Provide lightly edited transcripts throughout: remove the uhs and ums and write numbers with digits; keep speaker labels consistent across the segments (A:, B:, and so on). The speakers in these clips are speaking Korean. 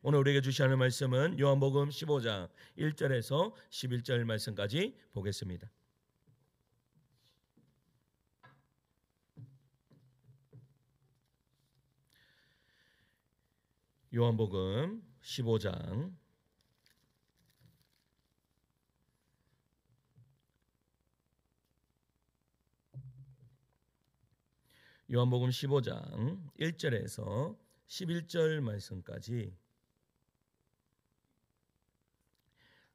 A: 오늘 우리에게 주시는 말씀은 요한복음 15장 1절에서 11절 말씀까지 보겠습니다. 요한복음 15장 요한복음 15장 1절에서 11절 말씀까지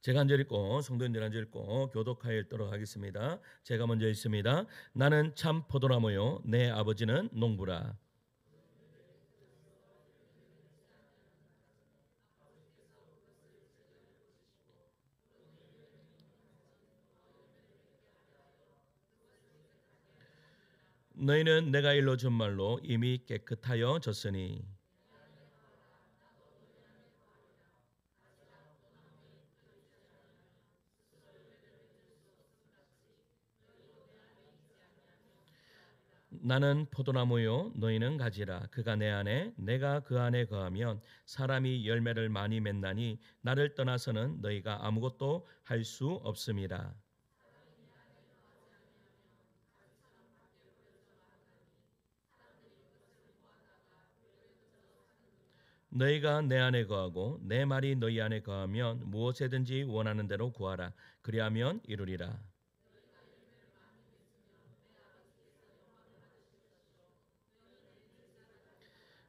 A: 제가 한 절 읽고 성도님들 한 절 읽고 교독하여 읽도록 하겠습니다. 제가 먼저 읽습니다. 나는 참 포도나무요 내 아버지는 농부라. 너희는 내가 일러준 말로 이미 깨끗하여 졌으니 나는 포도나무요 너희는 가지라. 그가 내 안에 내가 그 안에 거하면 사람이 열매를 많이 맺나니 나를 떠나서는 너희가 아무것도 할 수 없음이라. 너희가 내 안에 거하고 내 말이 너희 안에 거하면 무엇이든지 원하는 대로 구하라. 그리하면 이루리라.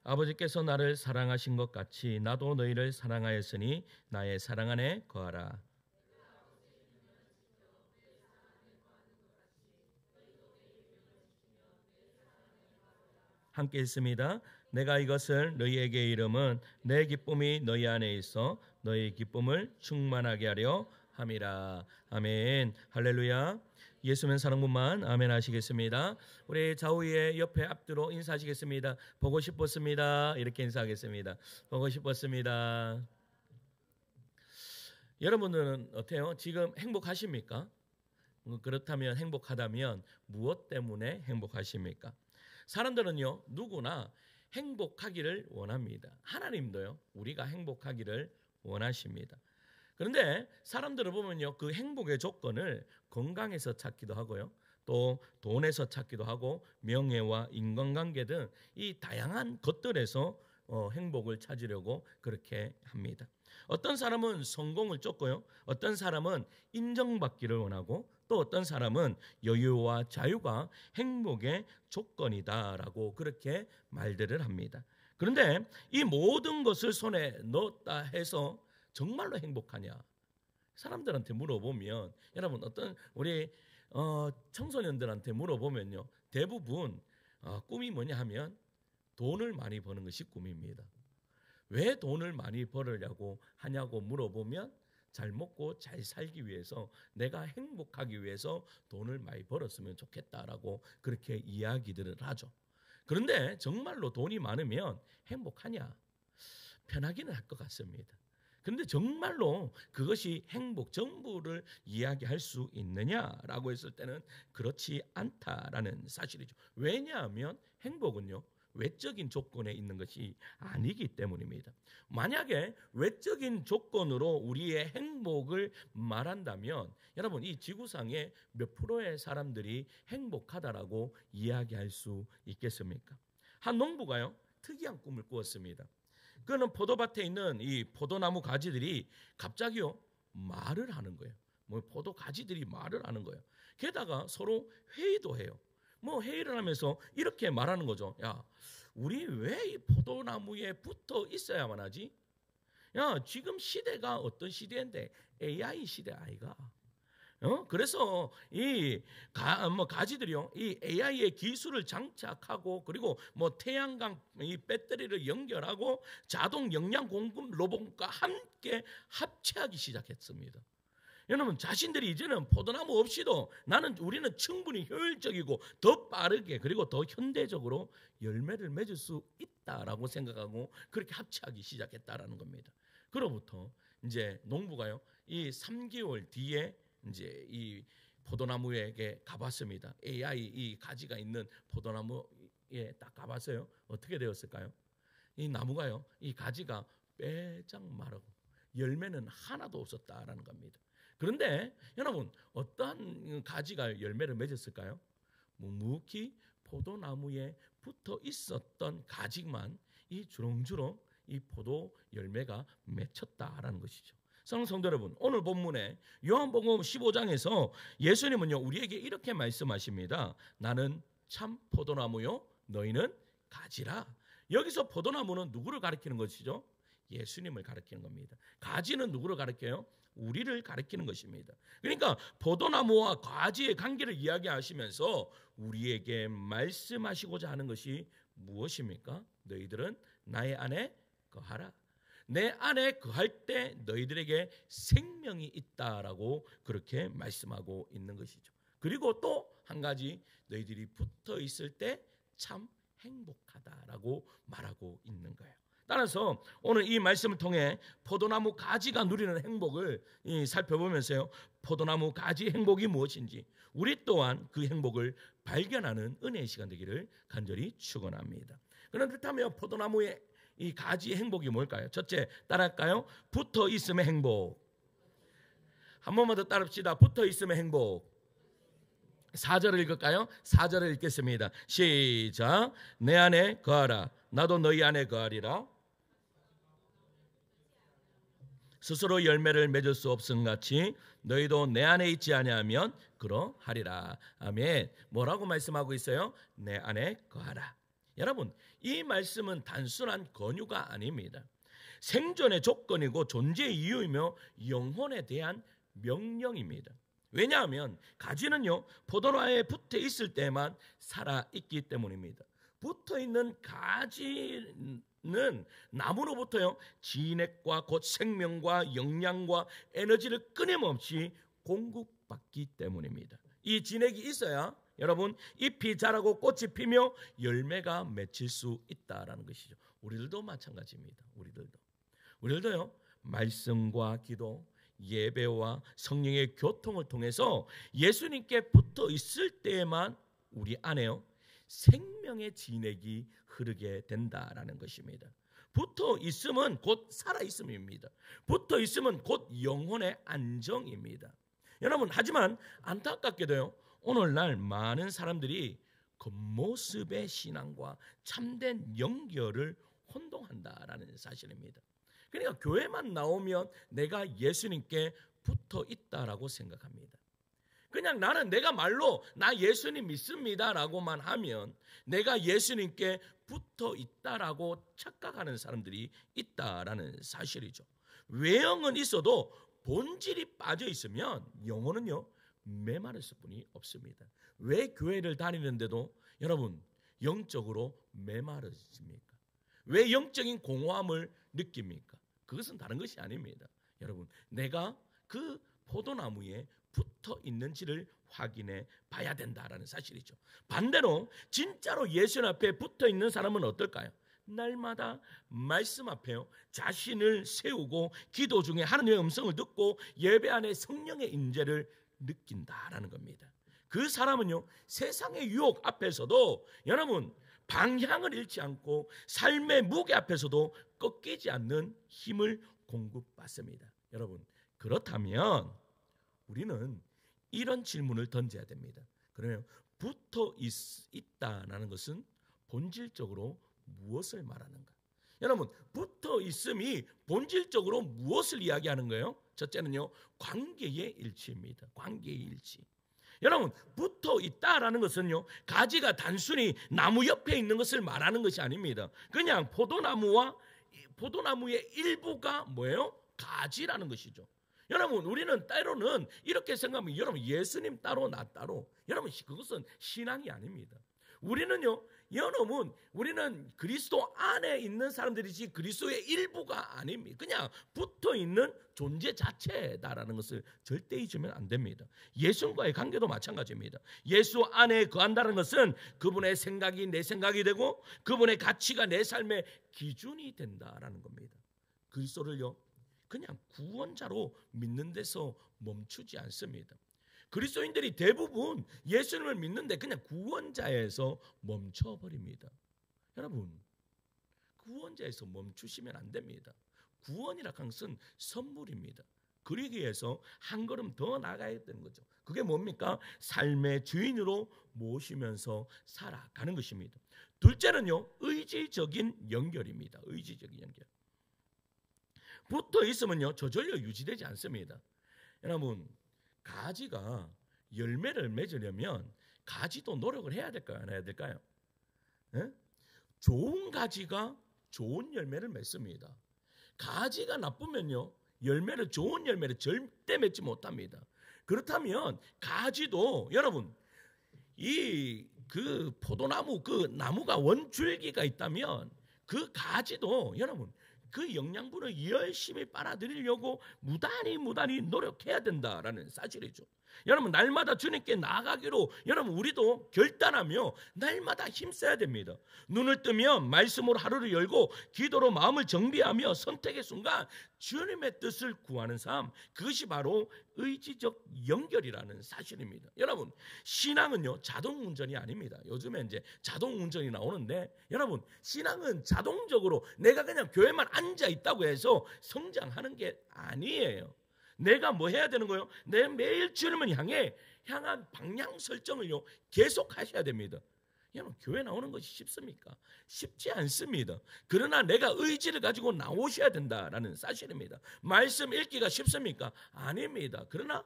A: 아버지께서 나를 사랑하신 것 같이 나도 너희를 사랑하였으니 나의 사랑 안에 거하라. 함께 있습니다. 내가 이것을 너희에게 이름은 내 기쁨이 너희 안에 있어 너희 기쁨을 충만하게 하려 함이라. 아멘. 할렐루야. 예수면 사랑분만 아멘 하시겠습니다. 우리 좌우에 옆에 앞뒤로 인사하시겠습니다. 보고 싶었습니다. 이렇게 인사하겠습니다. 보고 싶었습니다. 여러분들은 어때요? 지금 행복하십니까? 그렇다면 행복하다면 무엇 때문에 행복하십니까? 사람들은요 누구나 행복하기를 원합니다. 하나님도요 우리가 행복하기를 원하십니다. 그런데 사람들을 보면요 그 행복의 조건을 건강에서 찾기도 하고요 또 돈에서 찾기도 하고 명예와 인간관계 등 이 다양한 것들에서 행복을 찾으려고 그렇게 합니다. 어떤 사람은 성공을 쫓고요 어떤 사람은 인정받기를 원하고 또 어떤 사람은 여유와 자유가 행복의 조건이다라고 그렇게 말들을 합니다. 그런데 이 모든 것을 손에 넣었다 해서 정말로 행복하냐? 사람들한테 물어보면 여러분 어떤 우리 청소년들한테 물어보면요 대부분 꿈이 뭐냐 하면 돈을 많이 버는 것이 꿈입니다. 왜 돈을 많이 벌으려고 하냐고 물어보면 잘 먹고 잘 살기 위해서 내가 행복하기 위해서 돈을 많이 벌었으면 좋겠다라고 그렇게 이야기들을 하죠. 그런데 정말로 돈이 많으면 행복하냐? 편하기는 할 것 같습니다. 그런데 정말로 그것이 행복 전부를 이야기할 수 있느냐라고 했을 때는 그렇지 않다라는 사실이죠. 왜냐하면 행복은요 외적인 조건에 있는 것이 아니기 때문입니다. 만약에 외적인 조건으로 우리의 행복을 말한다면 여러분 이 지구상에 몇 프로의 사람들이 행복하다라고 이야기할 수 있겠습니까? 한 농부가요 특이한 꿈을 꾸었습니다. 그는 포도밭에 있는 이 포도나무 가지들이 갑자기요 말을 하는 거예요. 뭐 포도 가지들이 말을 하는 거예요. 게다가 서로 회의도 해요. 뭐 회의를 하면서 이렇게 말하는 거죠. 야, 우리 왜 이 포도나무에 붙어 있어야만 하지? 야, 지금 시대가 어떤 시대인데 AI 시대 아이가? 그래서 이 가지들이요, 이 AI의 기술을 장착하고 그리고 뭐 태양광 이 배터리를 연결하고 자동 영양 공급 로봇과 함께 합체하기 시작했습니다. 여러분 자신들이 이제는 포도나무 없이도 우리는 충분히 효율적이고 더 빠르게 그리고 더 현대적으로 열매를 맺을 수 있다라고 생각하고 그렇게 합체하기 시작했다라는 겁니다. 그로부터 이제 농부가요 이 3개월 뒤에 이제 이 포도나무에게 가봤습니다. AI 이 가지가 있는 포도나무에 딱 가봤어요. 어떻게 되었을까요? 이 나무가요 이 가지가 빼짝 마르고 열매는 하나도 없었다라는 겁니다. 그런데 여러분, 어떠한 가지가 열매를 맺었을까요? 묵묵히 포도나무에 붙어 있었던 가지만 이 주렁주렁 이 포도 열매가 맺혔다라는 것이죠. 사랑하는 성도 여러분, 오늘 본문에 요한복음 15장에서 예수님은요 우리에게 이렇게 말씀하십니다. 나는 참 포도나무요, 너희는 가지라. 여기서 포도나무는 누구를 가리키는 것이죠? 예수님을 가리키는 겁니다. 가지는 누구를 가리켜요? 우리를 가리키는 것입니다. 그러니까 포도나무와 가지의 관계를 이야기하시면서 우리에게 말씀하시고자 하는 것이 무엇입니까? 너희들은 나의 안에 거하라. 내 안에 거할 때 너희들에게 생명이 있다라고 그렇게 말씀하고 있는 것이죠. 그리고 또 한 가지, 너희들이 붙어 있을 때 참 행복하다라고 말하고 있는 거예요. 따라서 오늘 이 말씀을 통해 포도나무 가지가 누리는 행복을 살펴보면서요, 포도나무 가지 행복이 무엇인지 우리 또한 그 행복을 발견하는 은혜의 시간 되기를 간절히 축원합니다. 그렇다면 포도나무의 이 가지의 행복이 뭘까요? 첫째, 따라할까요? 붙어 있음의 행복. 한 번만 더 따라합시다. 붙어 있음의 행복. 4절을 읽을까요? 4절을 읽겠습니다. 시작. 내 안에 거하라. 나도 너희 안에 거하리라. 스스로 열매를 맺을 수 없음 같이 너희도 내 안에 있지 아니하면 그러하리라. 아멘. 뭐라고 말씀하고 있어요? 내 안에 거하라. 여러분, 이 말씀은 단순한 권유가 아닙니다. 생존의 조건이고 존재의 이유이며 영혼에 대한 명령입니다. 왜냐하면 가지는요 포도나무에 붙어 있을 때만 살아있기 때문입니다. 붙어 있는 가지는 나무로부터요 진액과 곧 생명과 영양과 에너지를 끊임없이 공급받기 때문입니다. 이 진액이 있어야 여러분 잎이 자라고 꽃이 피며 열매가 맺힐 수 있다라는 것이죠. 우리들도 마찬가지입니다. 우리들도요 말씀과 기도, 예배와 성령의 교통을 통해서 예수님께 붙어 있을 때에만 우리 안에요 생명의 진액이 흐르게 된다라는 것입니다. 붙어 있음은 곧 살아 있음입니다. 붙어 있음은 곧 영혼의 안정입니다. 여러분, 하지만 안타깝게도요 오늘날 많은 사람들이 겉모습의 신앙과 참된 영결을 혼동한다라는 사실입니다. 그러니까 교회만 나오면 내가 예수님께 붙어 있다라고 생각합니다. 그냥 나는 내가 말로 나 예수님 믿습니다라고만 하면 내가 예수님께 붙어 있다라고 착각하는 사람들이 있다라는 사실이죠. 외형은 있어도 본질이 빠져 있으면 영혼은요 메마르실 뿐이 없습니다. 왜 교회를 다니는데도 여러분 영적으로 메마르십니까? 왜 영적인 공허함을 느낍니까? 그것은 다른 것이 아닙니다. 여러분, 내가 그 포도나무에 붙어 있는지를 확인해 봐야 된다라는 사실이죠. 반대로 진짜로 예수 앞에 붙어 있는 사람은 어떨까요? 날마다 말씀 앞에요 자신을 세우고 기도 중에 하나님의 음성을 듣고 예배 안에 성령의 임재를 느낀다라는 겁니다. 그 사람은요 세상의 유혹 앞에서도 여러분 방향을 잃지 않고 삶의 무게 앞에서도 꺾이지 않는 힘을 공급받습니다. 여러분, 그렇다면 우리는 이런 질문을 던져야 됩니다. 그러면 붙어 있다라는 것은 본질적으로 무엇을 말하는가? 여러분, 붙어 있음이 본질적으로 무엇을 이야기하는 거예요? 첫째는요 관계의 일치입니다. 관계의 일치. 여러분, 붙어 있다라는 것은요 가지가 단순히 나무 옆에 있는 것을 말하는 것이 아닙니다. 그냥 포도나무의 일부가 뭐예요? 가지라는 것이죠. 여러분, 우리는 때로는 이렇게 생각하면 여러분 예수님 따로 나 따로, 여러분 그것은 신앙이 아닙니다. 여러분 우리는 그리스도 안에 있는 사람들이지 그리스도의 일부가 아닙니다. 그냥 붙어 있는 존재 자체다라는 것을 절대 잊으면 안 됩니다. 예수님과의 관계도 마찬가지입니다. 예수 안에 거한다는 것은 그분의 생각이 내 생각이 되고 그분의 가치가 내 삶의 기준이 된다라는 겁니다. 그리스도를요 그냥 구원자로 믿는 데서 멈추지 않습니다. 그리스도인들이 대부분 예수님을 믿는데 그냥 구원자에서 멈춰버립니다. 여러분, 구원자에서 멈추시면 안 됩니다. 구원이라 하는 것은 선물입니다. 그러기 위해서 한 걸음 더 나가야 되는 거죠. 그게 뭡니까? 삶의 주인으로 모시면서 살아가는 것입니다. 둘째는요, 의지적인 연결입니다. 의지적인 연결. 붙어 있으면요, 저절로 유지되지 않습니다. 여러분, 가지가 열매를 맺으려면 가지도 노력을 해야 될까요? 안 해야 될까요? 네? 좋은 가지가 좋은 열매를 맺습니다. 가지가 나쁘면요, 좋은 열매를 절대 맺지 못합니다. 그렇다면 가지도 여러분, 그 포도나무 그 나무가 원줄기가 있다면 그 가지도 여러분 그 영양분을 열심히 빨아들이려고 무단히 노력해야 된다라는 사실이죠. 여러분, 날마다 주님께 나아가기로 여러분 우리도 결단하며 날마다 힘써야 됩니다. 눈을 뜨면 말씀으로 하루를 열고 기도로 마음을 정비하며 선택의 순간 주님의 뜻을 구하는 삶, 그것이 바로 의지적 연결이라는 사실입니다. 여러분, 신앙은요 자동운전이 아닙니다. 요즘에 이제 자동운전이 나오는데 여러분, 신앙은 자동적으로 내가 그냥 교회만 앉아 있다고 해서 성장하는 게 아니에요. 내가 뭐 해야 되는 거예요? 내 매일 주님을 향한 방향 설정을요 계속 하셔야 됩니다. 여러분, 교회 나오는 것이 쉽습니까? 쉽지 않습니다. 그러나 내가 의지를 가지고 나오셔야 된다라는 사실입니다. 말씀 읽기가 쉽습니까? 아닙니다. 그러나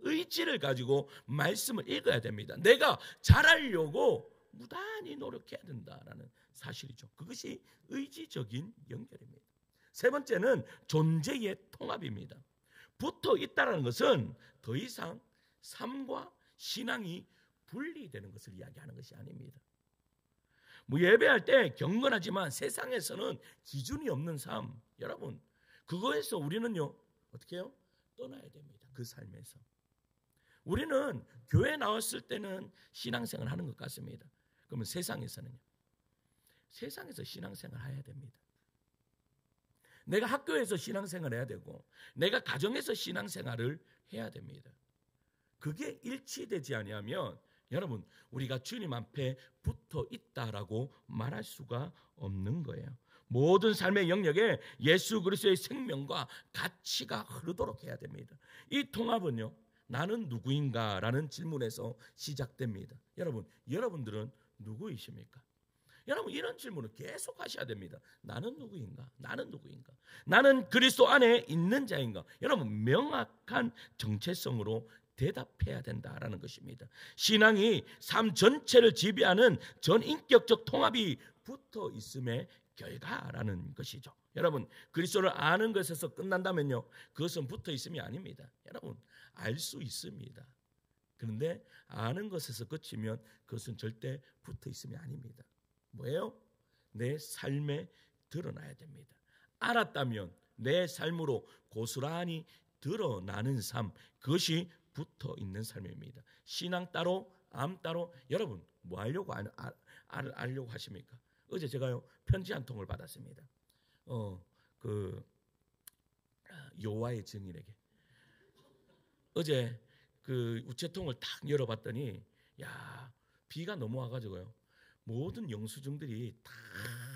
A: 의지를 가지고 말씀을 읽어야 됩니다. 내가 잘하려고 무단히 노력해야 된다라는 사실이죠. 그것이 의지적인 연결입니다. 세 번째는 존재의 통합입니다. 붙어 있다는 것은 더 이상 삶과 신앙이 분리되는 것을 이야기하는 것이 아닙니다. 뭐 예배할 때 경건하지만 세상에서는 기준이 없는 삶, 여러분 그거에서 우리는요 어떻게 해요? 떠나야 됩니다. 그 삶에서 우리는 교회 나왔을 때는 신앙생활 하는 것 같습니다. 그러면 세상에서는요, 세상에서 신앙생활 해야 됩니다. 내가 학교에서 신앙생활 해야 되고 내가 가정에서 신앙생활을 해야 됩니다. 그게 일치되지 아니하면 여러분 우리가 주님 앞에 붙어 있다라고 말할 수가 없는 거예요. 모든 삶의 영역에 예수 그리스도의 생명과 가치가 흐르도록 해야 됩니다. 이 통합은요, 나는 누구인가 라는 질문에서 시작됩니다. 여러분들은 누구이십니까? 여러분, 이런 질문을 계속 하셔야 됩니다. 나는 누구인가? 나는 누구인가? 나는 그리스도 안에 있는 자인가? 여러분, 명확한 정체성으로 대답해야 된다라는 것입니다. 신앙이 삶 전체를 지배하는 전인격적 통합이 붙어 있음의 결과라는 것이죠. 여러분, 그리스도를 아는 것에서 끝난다면요, 그것은 붙어 있음이 아닙니다. 여러분, 알 수 있습니다. 그런데 아는 것에서 그치면 그것은 절대 붙어 있음이 아닙니다. 뭐예요? 내 삶에 드러나야 됩니다. 알았다면 내 삶으로 고스란히 드러나는 삶, 그것이 붙어 있는 삶입니다. 신앙 따로, 암 따로. 여러분, 뭐 하려고 알려고 하십니까? 어제 제가요 편지 한 통을 받았습니다. 여호와의 증인에게. 어제 그 우체통을 딱 열어봤더니 야, 비가 너무 와가지고요 모든 영수증들이 다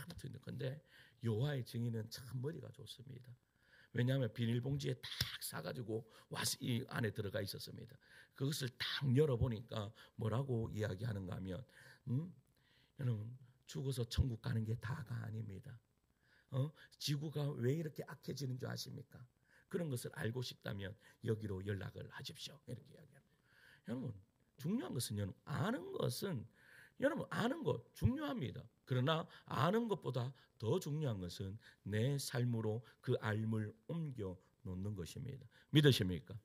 A: 붙어 있는 건데 여호와의 증인은 참 머리가 좋습니다. 왜냐하면 비닐봉지에 딱 싸가지고 와서 이 안에 들어가 있었습니다. 그것을 딱 열어보니까 뭐라고 이야기하는가 하면 여러분, 죽어서 천국 가는 게 다가 아닙니다. 지구가 왜 이렇게 악해지는 줄 아십니까? 그런 것을 알고 싶다면 여기로 연락을 하십시오. 이렇게 이야기합니다. 여러분, 중요한 것은 아는 것 중요합니다. 그러나 아는 것보다 더 중요한 것은 내 삶으로 그 알을 옮겨 놓는 것입니다. 믿으십니까?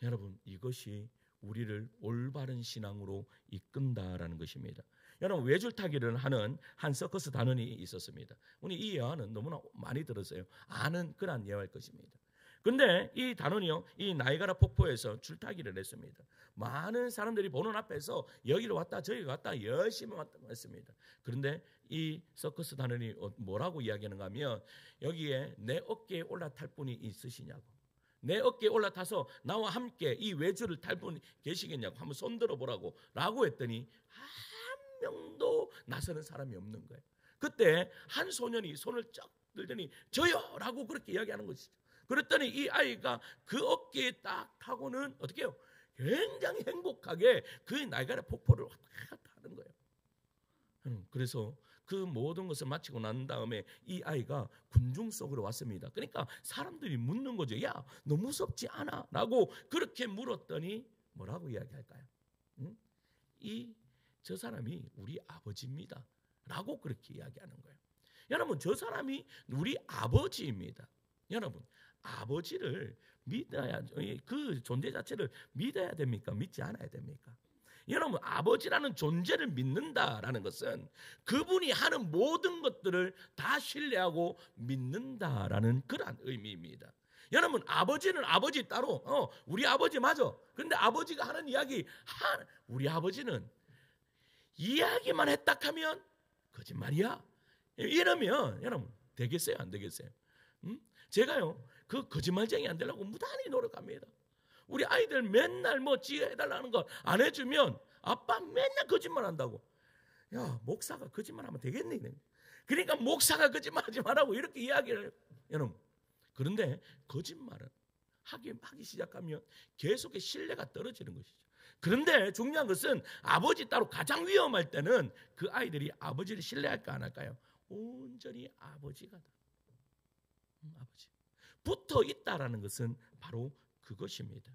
A: 여러분, 이것이 우리를 올바른 신앙으로 이끈다라는 것입니다. 여러분, 외줄타기를 하는 한 서커스 단원이 있었습니다. 우리 이 예화는 너무나 많이 들었어요. 아는 그런 예화일 것입니다. 근데 이 단원이요, 이 나이가라 폭포에서 줄타기를 했습니다. 많은 사람들이 보는 앞에서 여기로 왔다 저기 갔다 열심히 했습니다. 그런데 이 서커스 단원이 뭐라고 이야기하는가 하면 여기에 내 어깨에 올라탈 분이 있으시냐고, 내 어깨에 올라타서 나와 함께 이 외줄을 탈 분 계시겠냐고 한번 손 들어보라고 라고 했더니 한 명도 나서는 사람이 없는 거예요. 그때 한 소년이 손을 쩍 들더니 저요라고 그렇게 이야기하는 것이죠. 그랬더니 이 아이가 그 어깨에 딱 타고는 어떻게 해요? 굉장히 행복하게 그 나이가라 폭포를 왔다 갔다 하는 거예요. 그래서 그 모든 것을 마치고 난 다음에 이 아이가 군중 속으로 왔습니다. 그러니까 사람들이 묻는 거죠. 야, 너 무섭지 않아? 라고 그렇게 물었더니 뭐라고 이야기할까요? 저 사람이 우리 아버지입니다 라고 그렇게 이야기하는 거예요. 여러분, 저 사람이 우리 아버지입니다. 여러분, 아버지를 믿어야, 그 존재 자체를 믿어야 됩니까? 믿지 않아야 됩니까? 여러분, 아버지라는 존재를 믿는다라는 것은 그분이 하는 모든 것들을 다 신뢰하고 믿는다라는 그런 의미입니다. 여러분, 아버지는 아버지 따로 우리 아버지 맞아. 그런데 아버지가 하는 이야기, 우리 아버지는 이야기만 했다 하면 거짓말이야. 이러면 여러분 되겠어요? 안 되겠어요? 제가요 그 거짓말쟁이 안 되려고 무단히 노력합니다. 우리 아이들 맨날 뭐 지가 해달라는 거 안 해주면 아빠 맨날 거짓말한다고. 야, 목사가 거짓말하면 되겠니? 그러니까 목사가 거짓말하지 말라고 이렇게 이야기를 해요. 여러분, 그런데 거짓말은 하기 시작하면 계속의 신뢰가 떨어지는 것이죠. 그런데 중요한 것은 아버지 따로 가장 위험할 때는 그 아이들이 아버지를 신뢰할까 안 할까요? 온전히 아버지가 아버지 붙어 있다라는 것은 바로 그것입니다.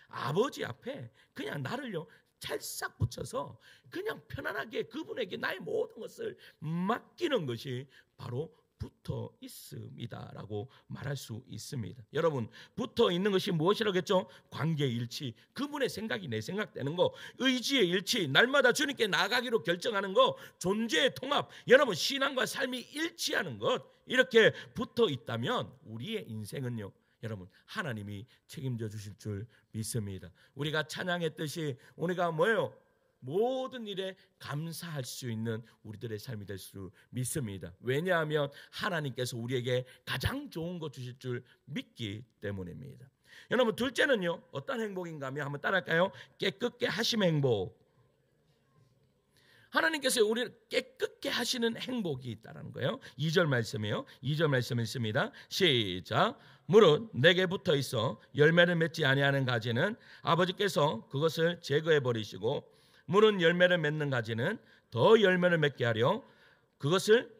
A: 아버지 앞에 그냥 나를요 찰싹 붙여서 그냥 편안하게 그분에게 나의 모든 것을 맡기는 것이 바로 붙어 있습니다라고 말할 수 있습니다. 여러분, 붙어 있는 것이 무엇이라겠죠? 관계의 일치, 그분의 생각이 내 생각되는 거, 의지의 일치, 날마다 주님께 나아가기로 결정하는 거, 존재의 통합, 여러분 신앙과 삶이 일치하는 것, 이렇게 붙어 있다면 우리의 인생은요 여러분 하나님이 책임져 주실 줄 믿습니다. 우리가 찬양했듯이 우리가 뭐예요? 모든 일에 감사할 수 있는 우리들의 삶이 될 수 믿습니다. 왜냐하면 하나님께서 우리에게 가장 좋은 것 주실 줄 믿기 때문입니다. 여러분, 둘째는요 어떤 행복인가 하면 한번 따라할까요? 깨끗게 하심의 행복. 하나님께서 우리를 깨끗게 하시는 행복이 있다는 거예요. 2절 말씀이에요. 2절 말씀 있습니다. 시작. 무릇 내게 붙어 있어 열매를 맺지 아니하는 가지는 아버지께서 그것을 제거해 버리시고 무릇 열매를 맺는 가지는 더 열매를 맺게 하려 그것을,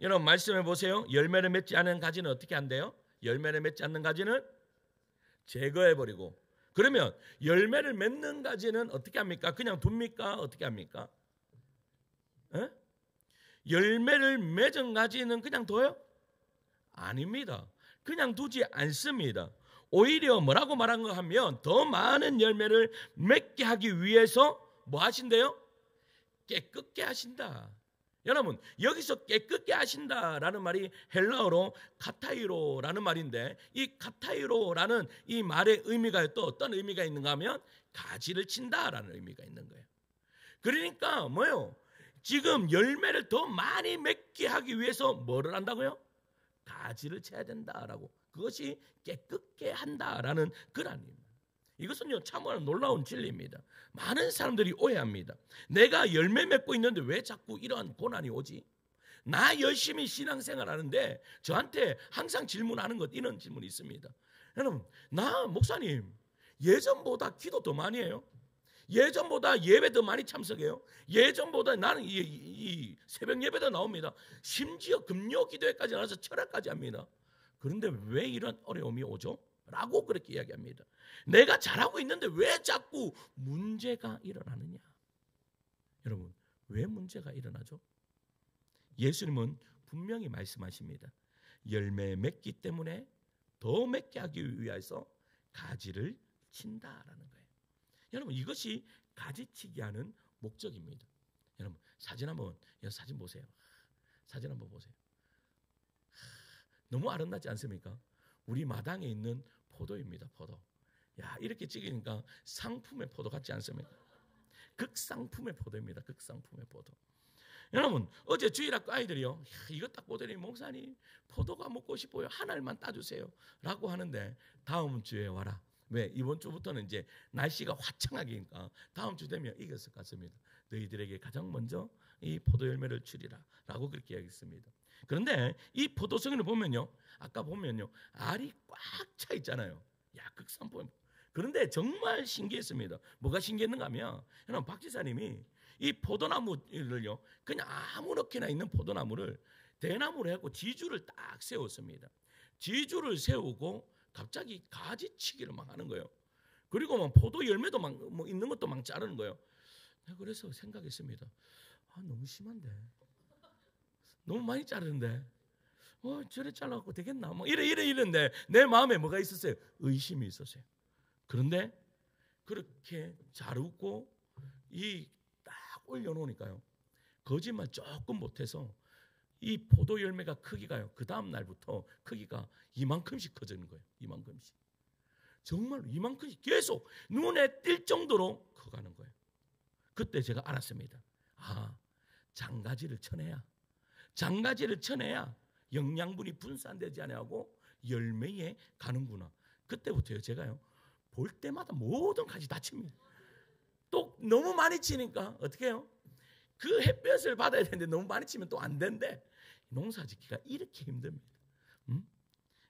A: 여러분 말씀해 보세요. 열매를 맺지 않는 가지는 어떻게 한대요? 열매를 맺지 않는 가지는 제거해 버리고, 그러면 열매를 맺는 가지는 어떻게 합니까? 그냥 둡니까? 어떻게 합니까? 에? 열매를 맺은 가지는 그냥 둬요? 아닙니다. 그냥 두지 않습니다. 오히려 뭐라고 말한 거 하면 더 많은 열매를 맺게 하기 위해서 뭐 하신대요? 깨끗게 하신다. 여러분, 여기서 깨끗게 하신다라는 말이 헬라어로 카타이로라는 말인데, 이 카타이로라는 이 말의 의미가 또 어떤 의미가 있는가 하면 가지를 친다라는 의미가 있는 거예요. 그러니까 뭐예요? 지금 열매를 더 많이 맺게 하기 위해서 뭐를 한다고요? 가지를 쳐야 된다라고. 그것이 깨끗게 한다라는 그런 의미입니다. 이것은요 참으로 놀라운 진리입니다. 많은 사람들이 오해합니다. 내가 열매 맺고 있는데 왜 자꾸 이러한 고난이 오지? 나 열심히 신앙생활 하는데 저한테 항상 질문하는 것, 이런 질문이 있습니다. 여러분, 나 목사님 예전보다 기도 더 많이 해요. 예전보다 예배 더 많이 참석해요. 예전보다 나는 이 새벽 예배도 나옵니다. 심지어 금요 기도회까지 나와서 철학까지 합니다. 그런데 왜 이런 어려움이 오죠? 라고 그렇게 이야기합니다. 내가 잘하고 있는데 왜 자꾸 문제가 일어나느냐? 여러분, 왜 문제가 일어나죠? 예수님은 분명히 말씀하십니다. 열매 맺기 때문에 더 맺게 하기 위해서 가지를 친다라는 거예요. 여러분, 이것이 가지치기 하는 목적입니다. 여러분, 사진 한번, 사진 보세요. 사진 한번 보세요. 너무 아름답지 않습니까? 우리 마당에 있는 포도입니다. 포도. 야, 이렇게 찍으니까 상품의 포도 같지 않습니까? 극상품의 포도입니다. 극상품의 포도. 여러분, 어제 주일학교 아이들이요, 이거 딱 보더니 목사님 포도가 먹고 싶어요. 한 알만 따주세요 라고 하는데 다음 주에 와라. 왜? 이번 주부터는 이제 날씨가 화창하니까 다음 주 되면 이겼을 것 같습니다. 너희들에게 가장 먼저 이 포도 열매를 주리라 라고 그렇게 이야기했습니다. 그런데 이 포도송이를 보면요, 아까 보면요, 알이 꽉 차 있잖아요. 극산포. 그런데 정말 신기했습니다. 뭐가 신기했는가 하면, 여러분, 박 지사님이 이 포도나무를요, 그냥 아무렇게나 있는 포도나무를 대나무로 해갖고 지주를 딱 세웠습니다. 지주를 세우고 갑자기 가지치기를 막 하는 거예요. 그리고 막 포도 열매도 막 뭐 있는 것도 막 자르는 거예요. 그래서 생각했습니다. 너무 심한데, 너무 많이 자르는데, 저래 잘라갖고 되겠나? 뭐 이랬는데 내 마음에 뭐가 있었어요? 의심이 있었어요. 그런데 그렇게 자르고 이 딱 올려놓으니까요, 거짓말 조금 못해서 이 포도 열매가 크기가요, 그 다음 날부터 크기가 이만큼씩 커지는 거예요. 이만큼씩. 정말 이만큼씩 계속 눈에 띌 정도로 커가는 거예요. 그때 제가 알았습니다. 장가지를 쳐내야 영양분이 분산되지 않고 열매에 가는구나. 그때부터요, 제가요, 볼 때마다 모든 가지 다 칩니다. 또 너무 많이 치니까 어떻게 해요? 그 햇볕을 받아야 되는데 너무 많이 치면 또 안 된대. 농사 짓기가 이렇게 힘듭니다.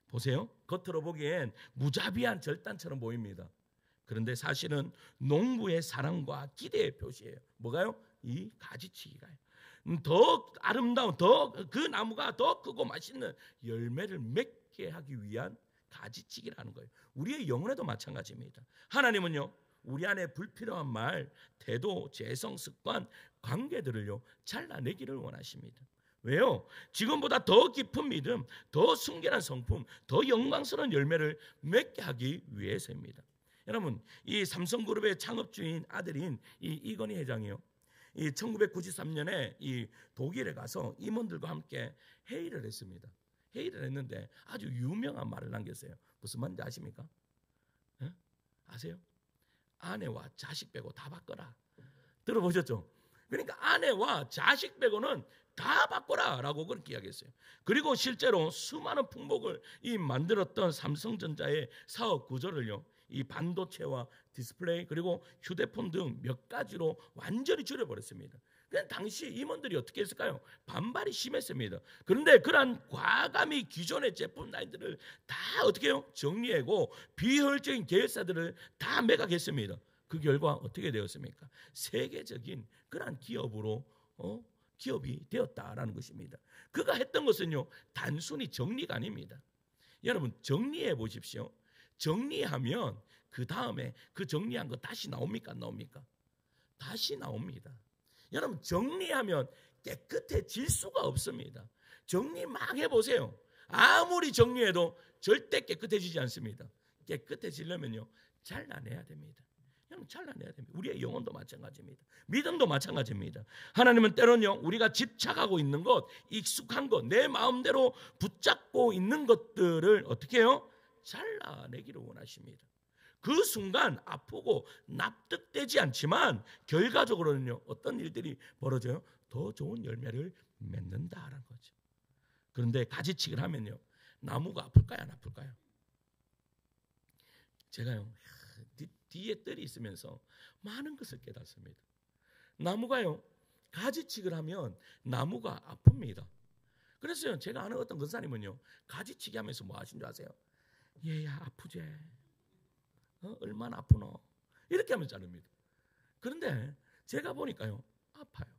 A: 보세요. 겉으로 보기엔 무자비한 절단처럼 보입니다. 그런데 사실은 농부의 사랑과 기대의 표시예요. 뭐가요? 이 가지치기가요. 더 아름다운, 더 그 나무가 더 크고 맛있는 열매를 맺게 하기 위한 가지치기라는 거예요. 우리의 영혼에도 마찬가지입니다. 하나님은요, 우리 안에 불필요한 말, 태도, 재성, 습관, 관계들을요, 잘라내기를 원하십니다. 왜요? 지금보다 더 깊은 믿음, 더 순결한 성품, 더 영광스러운 열매를 맺게 하기 위해서입니다. 여러분, 이 삼성그룹의 창업주인 아들인 이 이건희 회장이요, 이 1993년에 이 독일에 가서 임원들과 함께 회의를 했습니다. 회의를 했는데 아주 유명한 말을 남겼어요. 무슨 말인지 아십니까? 아세요? 아내와 자식 빼고 다 바꿔라. 들어보셨죠? 그러니까 아내와 자식 빼고는 다 바꿔라 라고 그렇게 이야기했어요. 그리고 실제로 수많은 풍목을 만들었던 삼성전자의 사업 구조를요, 이 반도체와 디스플레이 그리고 휴대폰 등 몇 가지로 완전히 줄여버렸습니다. 그냥 당시 임원들이 어떻게 했을까요? 반발이 심했습니다. 그런데 그러한 과감히 기존의 제품 라인들을 다 어떻게 해요? 정리하고 비효율적인 계열사들을 다 매각했습니다. 그 결과 어떻게 되었습니까? 세계적인 그러한 기업이 되었다라는 것입니다. 그가 했던 것은요, 단순히 정리가 아닙니다. 여러분, 정리해 보십시오. 정리하면 그 다음에 그 정리한 거 다시 나옵니까? 안 나옵니까? 다시 나옵니다. 여러분, 정리하면 깨끗해질 수가 없습니다. 정리 막 해보세요. 아무리 정리해도 절대 깨끗해지지 않습니다. 깨끗해지려면요, 잘라내야 됩니다. 여러분, 잘라내야 됩니다. 우리의 영혼도 마찬가지입니다. 믿음도 마찬가지입니다. 하나님은 때로는요, 우리가 집착하고 있는 것, 익숙한 것, 내 마음대로 붙잡고 있는 것들을 어떻게 해요? 잘라내기를 원하십니다. 그 순간 아프고 납득되지 않지만 결과적으로는요, 어떤 일들이 벌어져요? 더 좋은 열매를 맺는다라는 거죠. 그런데 가지치기를 하면요, 나무가 아플까요? 안 아플까요? 제가요, 뒤에 뜰이 있으면서 많은 것을 깨닫습니다. 나무가요, 가지치기를 하면 나무가 아픕니다. 그래서 제가 아는 어떤 권사님은요, 가지치기 하면서 뭐 하신 줄 아세요? 얘야 아프지? 얼마나 아프노? 이렇게 하면 자릅니다. 그런데 제가 보니까요, 아파요.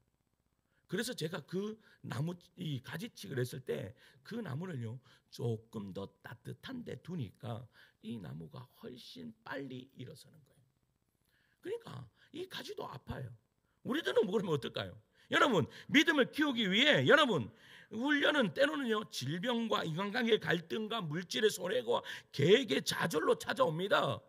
A: 그래서 제가 그 나무 이 가지치기를 했을 때 그 나무를요, 조금 더 따뜻한 데 두니까 이 나무가 훨씬 빨리 일어서는 거예요. 그러니까 이 가지도 아파요. 우리들은 그러면 어떨까요? 여러분, 믿음을 키우기 위해 여러분, 훈련은 때로는요, 질병과 인간관계의 갈등과 물질의 손해와 계획의 좌절로 찾아옵니다.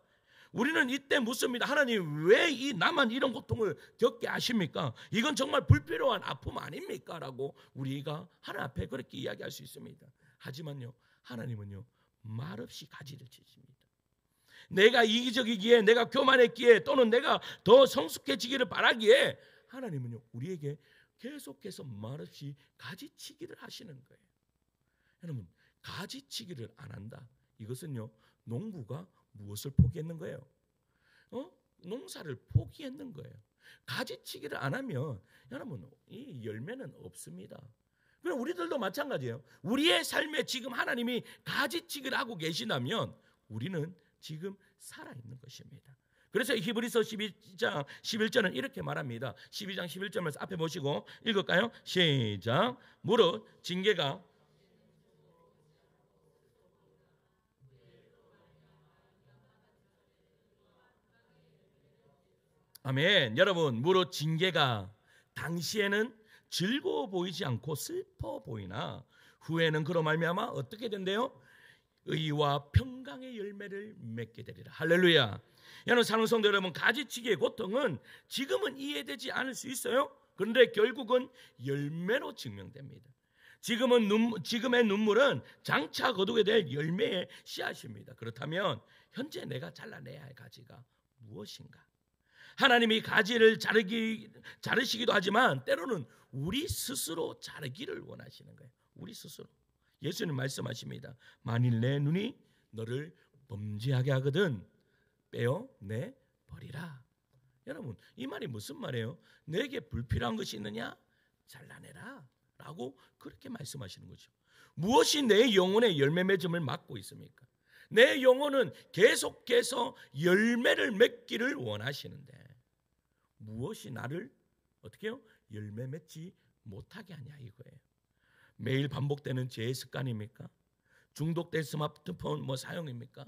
A: 우리는 이때 묻습니다. 하나님, 왜 나만 이런 고통을 겪게 하십니까? 이건 정말 불필요한 아픔 아닙니까? 라고 우리가 하나님 앞에 그렇게 이야기할 수 있습니다. 하지만요, 하나님은요, 말없이 가지를 치십니다. 내가 이기적이기에, 내가 교만했기에, 또는 내가 더 성숙해지기를 바라기에 하나님은요, 우리에게 계속해서 말없이 가지치기를 하시는 거예요. 여러분, 가지치기를 안 한다. 이것은요, 농부가 무엇을 포기했는 거예요? 농사를 포기했는 거예요. 가지치기를 안 하면 여러분, 이 열매는 없습니다. 그럼 우리들도 마찬가지예요. 우리의 삶에 지금 하나님이 가지치기를 하고 계시다면 우리는 지금 살아있는 것입니다. 그래서 히브리서 12장 11절은 이렇게 말합니다. 12장 11절 말씀 앞에 보시고 읽을까요? 시작. 무릇 징계가 아멘. 여러분, 무릇 징계가 당시에는 즐거워 보이지 않고 슬퍼 보이나 후에는 그로 말미암아 어떻게 된대요? 의와 평강의 열매를 맺게 되리라. 할렐루야. 여러분, 사랑하는 성도 여러분, 가지치기의 고통은 지금은 이해되지 않을 수 있어요. 그런데 결국은 열매로 증명됩니다. 지금의 눈물은 장차 거두게 될 열매의 씨앗입니다. 그렇다면 현재 내가 잘라내야 할 가지가 무엇인가? 하나님이 가지를 자르시기도 하지만 때로는 우리 스스로 자르기를 원하시는 거예요. 우리 스스로. 예수님 말씀하십니다. 만일 내 눈이 너를 범죄하게 하거든 빼어내 버리라. 여러분, 이 말이 무슨 말이에요? 내게 불필요한 것이 있느냐? 잘라내라 라고 그렇게 말씀하시는 거죠. 무엇이 내 영혼의 열매 맺음을 막고 있습니까? 내 영혼은 계속해서 열매를 맺기를 원하시는데 무엇이 나를 어떻게 해요? 열매 맺지 못하게 하냐 이거예요. 매일 반복되는 죄의 습관입니까? 중독된 스마트폰 사용입니까?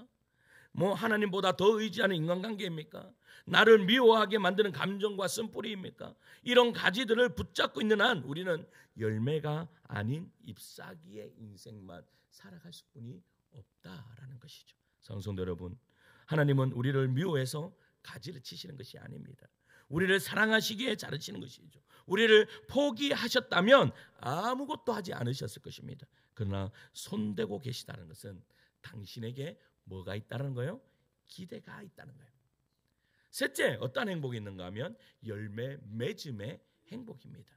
A: 하나님보다 더 의지하는 인간관계입니까? 나를 미워하게 만드는 감정과 쓴뿌리입니까? 이런 가지들을 붙잡고 있는 한 우리는 열매가 아닌 잎사귀의 인생만 살아갈 수뿐이 없다라는 것이죠. 성도 여러분, 하나님은 우리를 미워해서 가지를 치시는 것이 아닙니다. 우리를 사랑하시기에 자르시는 것이죠. 우리를 포기하셨다면 아무것도 하지 않으셨을 것입니다. 그러나 손대고 계시다는 것은 당신에게 뭐가 있다는 거예요? 기대가 있다는 거예요. 셋째, 어떤 행복이 있는가 하면 열매 맺음의 행복입니다.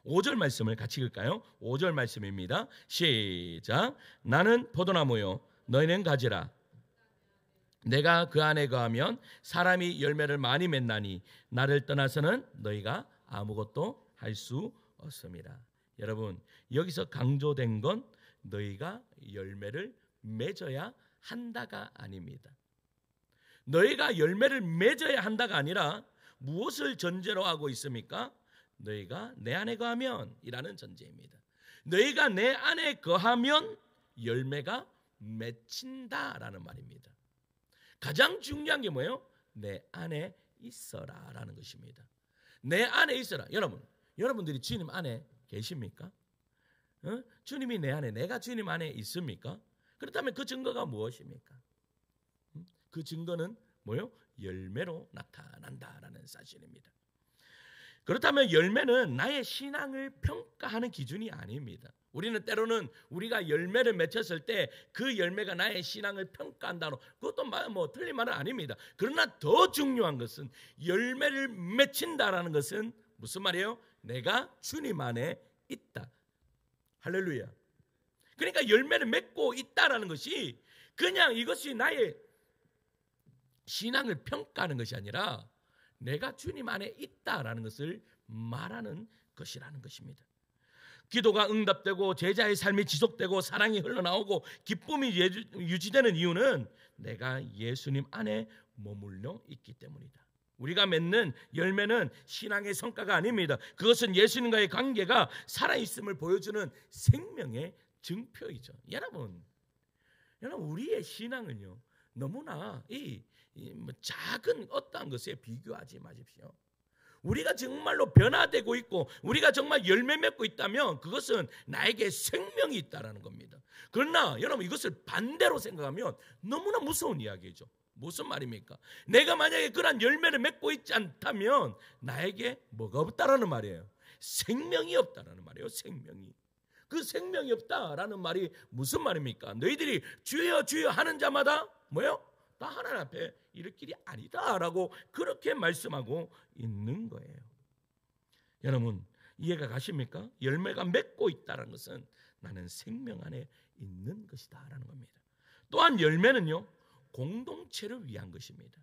A: 5절 말씀을 같이 읽을까요? 5절 말씀입니다. 시작. 나는 포도나무요 너희는 가지라. 내가 그 안에 거하면 사람이 열매를 많이 맺나니 나를 떠나서는 너희가 아무것도 할 수 없습니다. 여러분, 여기서 강조된 건 너희가 열매를 맺어야 한다가 아닙니다. 너희가 열매를 맺어야 한다가 아니라 무엇을 전제로 하고 있습니까? 너희가 내 안에 거하면 이라는 전제입니다. 너희가 내 안에 거하면 열매가 맺힌다라는 말입니다. 가장 중요한 게 뭐예요? 내 안에 있어라라는 것입니다. 내 안에 있어라. 여러분들이 주님 안에 계십니까? 주님이 내 안에, 내가 주님 안에 있습니까? 그렇다면 그 증거가 무엇입니까? 그 증거는 뭐요? 열매로 나타난다라는 사실입니다. 그렇다면 열매는 나의 신앙을 평가하는 기준이 아닙니다. 우리는 때로는 우리가 열매를 맺혔을 때 그 열매가 나의 신앙을 평가한다로, 그것도 틀린 말은 아닙니다. 그러나 더 중요한 것은 열매를 맺힌다라는 것은 무슨 말이에요? 내가 주님 안에 있다. 할렐루야. 그러니까 열매를 맺고 있다라는 것이 그냥 이것이 나의 신앙을 평가하는 것이 아니라 내가 주님 안에 있다라는 것을 말하는 것이라는 것입니다. 기도가 응답되고 제자의 삶이 지속되고 사랑이 흘러나오고 기쁨이 유지되는 이유는 내가 예수님 안에 머물러 있기 때문이다. 우리가 맺는 열매는 신앙의 성과가 아닙니다. 그것은 예수님과의 관계가 살아있음을 보여주는 생명의 증표이죠. 여러분 우리의 신앙은요 너무나 작은 어떠한 것에 비교하지 마십시오. 우리가 정말로 변화되고 있고 우리가 정말 열매 맺고 있다면 그것은 나에게 생명이 있다라는 겁니다. 그러나 여러분 이것을 반대로 생각하면 너무나 무서운 이야기죠. 무슨 말입니까? 내가 만약에 그런 열매를 맺고 있지 않다면 나에게 뭐가 없다라는 말이에요? 생명이 없다라는 말이에요. 생명이. 그 생명이 없다라는 말이 무슨 말입니까? 너희들이 주여 주여 하는 자마다 뭐예요? 다 하나님 앞에 이를 길이 아니다라고 그렇게 말씀하고 있는 거예요. 여러분 이해가 가십니까? 열매가 맺고 있다는 것은 나는 생명 안에 있는 것이다라는 겁니다. 또한 열매는요 공동체를 위한 것입니다.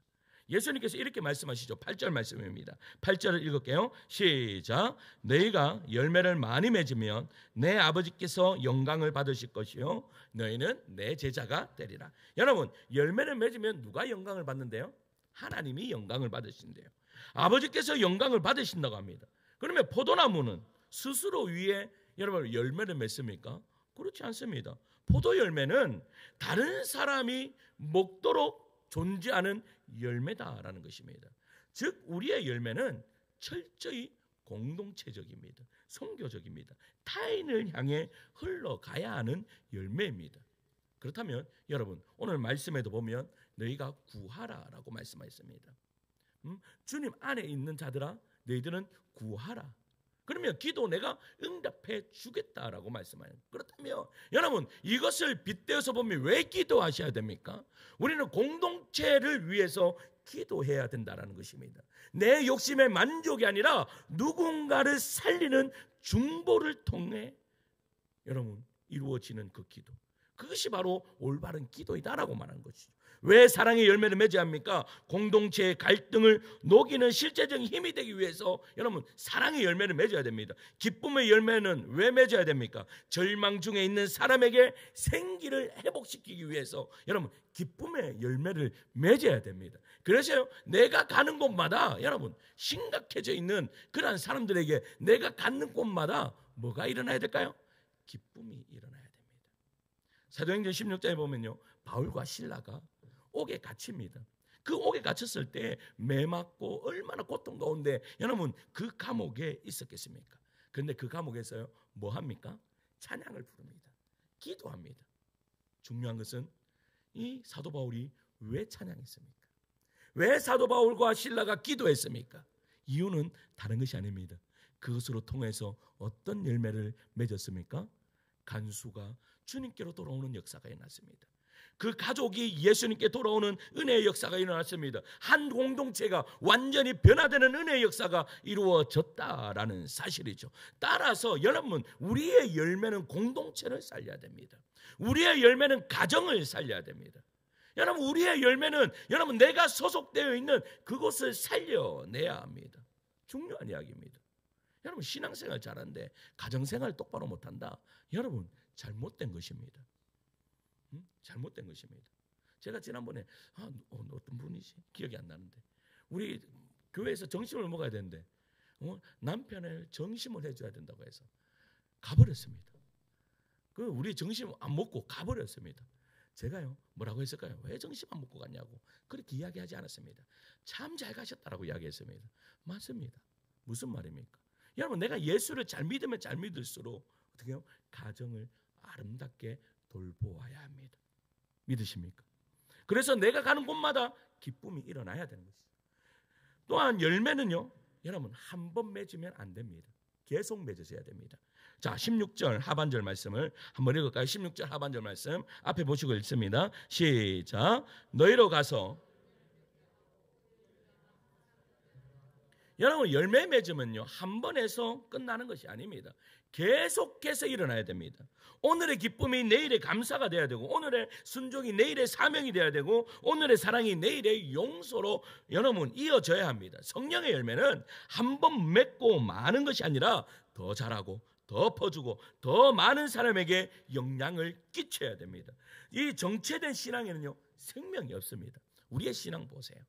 A: 예수님께서 이렇게 말씀하시죠. 8절 말씀입니다. 8절을 읽을게요. 시작. 너희가 열매를 많이 맺으면 내 아버지께서 영광을 받으실 것이요 너희는 내 제자가 되리라. 여러분, 열매를 맺으면 누가 영광을 받는데요? 하나님이 영광을 받으신대요. 아버지께서 영광을 받으신다고 합니다. 그러면 포도나무는 스스로 위에 여러분 열매를 맺습니까? 그렇지 않습니다. 포도 열매는 다른 사람이 먹도록 존재하는 열매다라는 것입니다. 즉 우리의 열매는 철저히 공동체적입니다. 선교적입니다. 타인을 향해 흘러가야 하는 열매입니다. 그렇다면 여러분 오늘 말씀에도 보면 너희가 구하라라고 말씀하셨습니다. 주님 안에 있는 자들아 너희들은 구하라. 그러면 기도 내가 응답해 주겠다라고 말씀해요. 그렇다면 여러분 이것을 빗대어서 보면 왜 기도하셔야 됩니까? 우리는 공동체를 위해서 기도해야 된다라는 것입니다. 내 욕심의 만족이 아니라 누군가를 살리는 중보를 통해 여러분 이루어지는 그 기도, 그것이 바로 올바른 기도이다라고 말하는 것이죠. 왜 사랑의 열매를 맺어야 합니까? 공동체의 갈등을 녹이는 실제적인 힘이 되기 위해서 여러분 사랑의 열매를 맺어야 됩니다. 기쁨의 열매는 왜 맺어야 됩니까? 절망 중에 있는 사람에게 생기를 회복시키기 위해서 여러분 기쁨의 열매를 맺어야 됩니다. 그래서 내가 가는 곳마다 여러분 심각해져 있는 그러한 사람들에게 내가 갖는 곳마다 뭐가 일어나야 될까요? 기쁨이 일어나야 됩니다. 사도행전 16장에 보면요 바울과 실라가 옥에 갇힙니다. 그 옥에 갇혔을 때 매맞고 얼마나 고통 가운데 여러분 그 감옥에 있었겠습니까? 그런데 그 감옥에서요 뭐 합니까? 찬양을 부릅니다. 기도합니다. 중요한 것은 이 사도 바울이 왜 찬양했습니까? 왜 사도 바울과 실라가 기도했습니까? 이유는 다른 것이 아닙니다. 그것으로 통해서 어떤 열매를 맺었습니까? 간수가 주님께로 돌아오는 역사가 일어났습니다. 그 가족이 예수님께 돌아오는 은혜의 역사가 일어났습니다. 한 공동체가 완전히 변화되는 은혜의 역사가 이루어졌다라는 사실이죠. 따라서 여러분 우리의 열매는 공동체를 살려야 됩니다. 우리의 열매는 가정을 살려야 됩니다. 여러분 우리의 열매는 여러분 내가 소속되어 있는 그곳을 살려내야 합니다. 중요한 이야기입니다. 여러분 신앙생활 잘하는데 가정생활 똑바로 못한다. 여러분 잘못된 것입니다. 잘못된 것입니다. 제가 지난번에 어떤 분이지 기억이 안 나는데 우리 교회에서 정심을 먹어야 되는데 남편을 정심을 해줘야 된다고 해서 가버렸습니다. 그 우리 정심 안 먹고 가버렸습니다. 제가요 뭐라고 했을까요? 왜 정심 안 먹고 갔냐고 그렇게 이야기하지 않았습니다. 참 잘 가셨다라고 이야기했습니다. 맞습니다. 무슨 말입니까? 여러분 내가 예수를 잘 믿으면 잘 믿을수록 어떻게 해요? 가정을 아름답게 돌보아야 합니다. 믿으십니까? 그래서 내가 가는 곳마다 기쁨이 일어나야 되는 것이죠. 또한 열매는요 여러분 한 번 맺으면 안 됩니다. 계속 맺으셔야 됩니다. 자 16절 하반절 말씀을 한번 읽을까요? 16절 하반절 말씀 앞에 보시고 읽습니다. 시작. 너희로 가서 여러분 열매 맺으면요 한 번 해서 끝나는 것이 아닙니다. 계속해서 일어나야 됩니다. 오늘의 기쁨이 내일의 감사가 돼야 되고 오늘의 순종이 내일의 사명이 돼야 되고 오늘의 사랑이 내일의 용서로 여러분 이어져야 합니다. 성령의 열매는 한 번 맺고 마는 것이 아니라 더 자라고 더 퍼주고 더 많은 사람에게 영향을 끼쳐야 됩니다. 이 정체된 신앙에는요 생명이 없습니다. 우리의 신앙 보세요.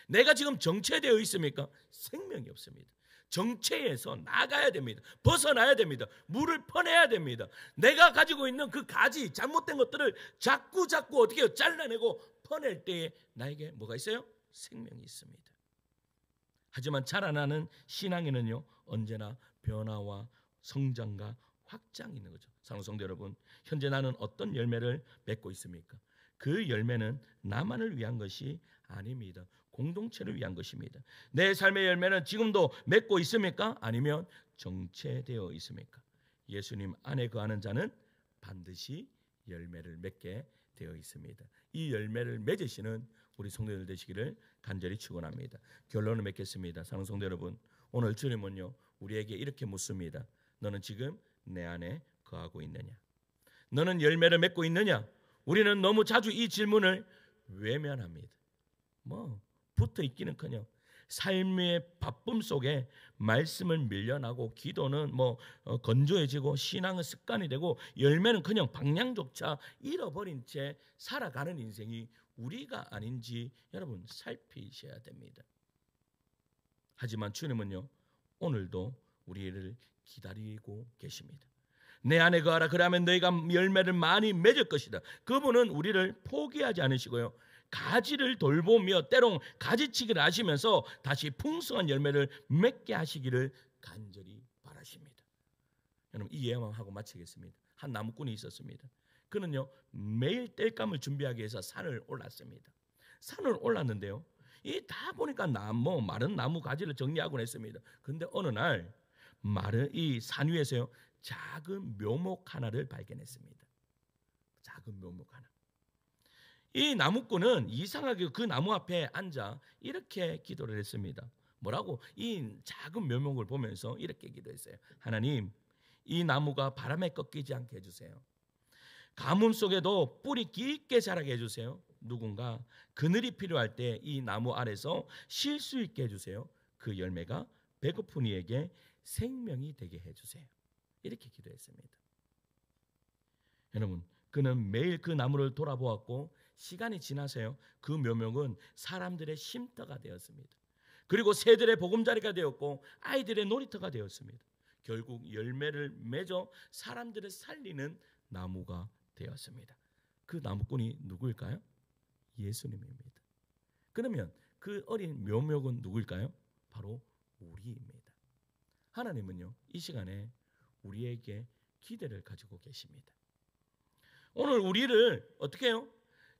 A: 내가 지금 정체되어 있습니까? 생명이 없습니다. 정체에서 나가야 됩니다. 벗어나야 됩니다. 물을 퍼내야 됩니다. 내가 가지고 있는 그 가지 잘못된 것들을 자꾸 어떻게 해요? 잘라내고 퍼낼 때에 나에게 뭐가 있어요? 생명이 있습니다. 하지만 자라나는 신앙에는요 언제나 변화와 성장과 확장이 있는 거죠. 사랑하는 성도 여러분, 현재 나는 어떤 열매를 맺고 있습니까? 그 열매는 나만을 위한 것이 아닙니다. 공동체를 위한 것입니다. 내 삶의 열매는 지금도 맺고 있습니까? 아니면 정체되어 있습니까? 예수님 안에 거하는 자는 반드시 열매를 맺게 되어 있습니다. 이 열매를 맺으시는 우리 성도들 되시기를 간절히 축원합니다. 결론을 맺겠습니다. 사랑하는 성도 여러분, 오늘 주님은요 우리에게 이렇게 묻습니다. 너는 지금 내 안에 거하고 있느냐? 너는 열매를 맺고 있느냐? 우리는 너무 자주 이 질문을 외면합니다. 붙어 있기는커녕 삶의 바쁨 속에 말씀을 밀려나고 기도는 건조해지고 신앙은 습관이 되고 열매는커녕 방향조차 잃어버린 채 살아가는 인생이 우리가 아닌지 여러분 살피셔야 됩니다. 하지만 주님은요 오늘도 우리를 기다리고 계십니다. 내 안에 거하라 그러면 너희가 열매를 많이 맺을 것이다. 그분은 우리를 포기하지 않으시고요 가지를 돌보며 때론 가지치기를 하시면서 다시 풍성한 열매를 맺게 하시기를 간절히 바라십니다. 여러분 이 예언하고 마치겠습니다. 한 나무꾼이 있었습니다. 그는요 매일 땔감을 준비하기 위해서 산을 올랐습니다. 산을 올랐는데요 이 다 보니까 마른 나무 가지를 정리하곤 했습니다. 그런데 어느 날 이 산 위에서요 작은 묘목 하나를 발견했습니다. 작은 묘목 하나. 이 나무꾼은 이상하게 그 나무 앞에 앉아 이렇게 기도를 했습니다. 뭐라고? 이 작은 묘목을 보면서 이렇게 기도했어요. 하나님, 이 나무가 바람에 꺾이지 않게 해주세요. 가뭄 속에도 뿌리 깊게 자라게 해주세요. 누군가 그늘이 필요할 때 이 나무 아래서 쉴 수 있게 해주세요. 그 열매가 배고픈 이에게 생명이 되게 해주세요. 이렇게 기도했습니다. 여러분, 그는 매일 그 나무를 돌아보았고 시간이 지나서요 그 묘목은 사람들의 쉼터가 되었습니다. 그리고 새들의 보금자리가 되었고 아이들의 놀이터가 되었습니다. 결국 열매를 맺어 사람들을 살리는 나무가 되었습니다. 그 나무꾼이 누구일까요? 예수님입니다. 그러면 그 어린 묘목은 누구일까요? 바로 우리입니다. 하나님은요 이 시간에 우리에게 기대를 가지고 계십니다. 오늘 우리를 어떻게 해요?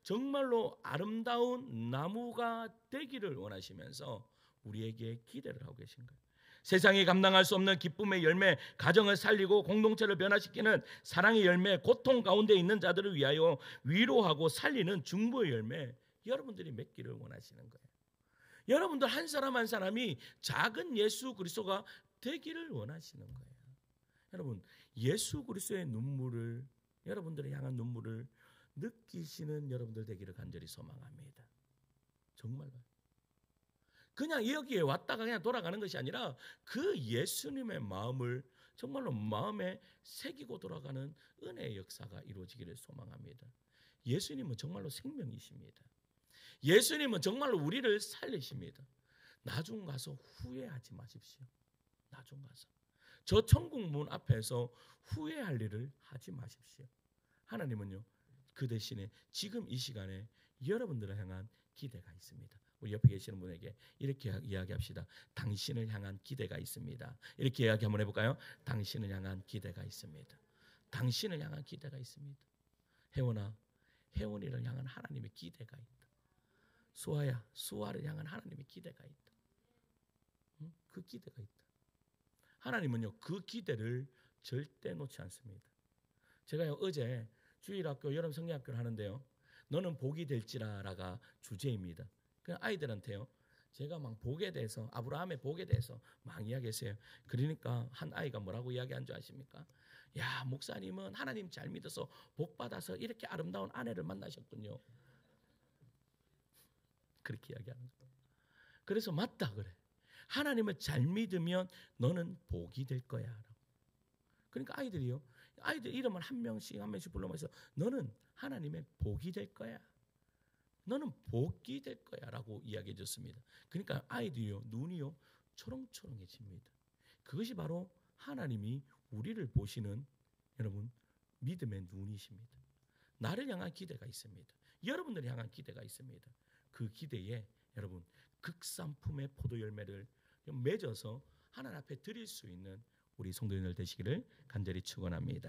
A: 정말로 아름다운 나무가 되기를 원하시면서 우리에게 기대를 하고 계신 거예요. 세상이 감당할 수 없는 기쁨의 열매, 가정을 살리고 공동체를 변화시키는 사랑의 열매, 고통 가운데 있는 자들을 위하여 위로하고 살리는 중보의 열매, 여러분들이 맺기를 원하시는 거예요. 여러분들 한 사람 한 사람이 작은 예수 그리스도가 되기를 원하시는 거예요. 여러분 예수 그리스도의 눈물을, 여러분들을 향한 눈물을 느끼시는 여러분들 되기를 간절히 소망합니다. 정말로. 그냥 여기에 왔다가 그냥 돌아가는 것이 아니라 그 예수님의 마음을 정말로 마음에 새기고 돌아가는 은혜의 역사가 이루어지기를 소망합니다. 예수님은 정말로 생명이십니다. 예수님은 정말로 우리를 살리십니다. 나중 가서 후회하지 마십시오. 나중 가서 저 천국 문 앞에서 후회할 일을 하지 마십시오. 하나님은요 그 대신에 지금 이 시간에 여러분들을 향한 기대가 있습니다. 우리 옆에 계시는 분에게 이렇게 이야기합시다. 당신을 향한 기대가 있습니다. 이렇게 이야기 한번 해볼까요? 당신을 향한 기대가 있습니다. 당신을 향한 기대가 있습니다. 혜원아, 혜원이를 향한 하나님의 기대가 있다. 수아야, 수아를 향한 하나님의 기대가 있다. 그 기대가 있다. 하나님은요 그 기대를 절대 놓지 않습니다. 제가요 어제 주일학교 여름 성경학교를 하는데요 너는 복이 될지라가 주제입니다. 그 아이들한테요 제가 막 복에 대해서, 아브라함의 복에 대해서 막 이야기했어요. 그러니까 한 아이가 뭐라고 이야기한 줄 아십니까? 야, 목사님은 하나님 잘 믿어서 복 받아서 이렇게 아름다운 아내를 만나셨군요. 그렇게 이야기하는 거예요. 그래서 맞다 그래. 하나님을 잘 믿으면 너는 복이 될 거야. 그러니까 아이들이요, 아이들 이름을 한 명씩 불러면서 너는 하나님의 복이 될 거야. 너는 복이 될 거야 라고 이야기해 줬습니다. 그러니까 아이들이요 눈이요 초롱초롱해집니다. 그것이 바로 하나님이 우리를 보시는 여러분 믿음의 눈이십니다. 나를 향한 기대가 있습니다. 여러분들을 향한 기대가 있습니다. 그 기대에 여러분 극산품의 포도 열매를 맺어서 하나님 앞에 드릴 수 있는 우리 성도님들 되시기를 간절히 축원합니다.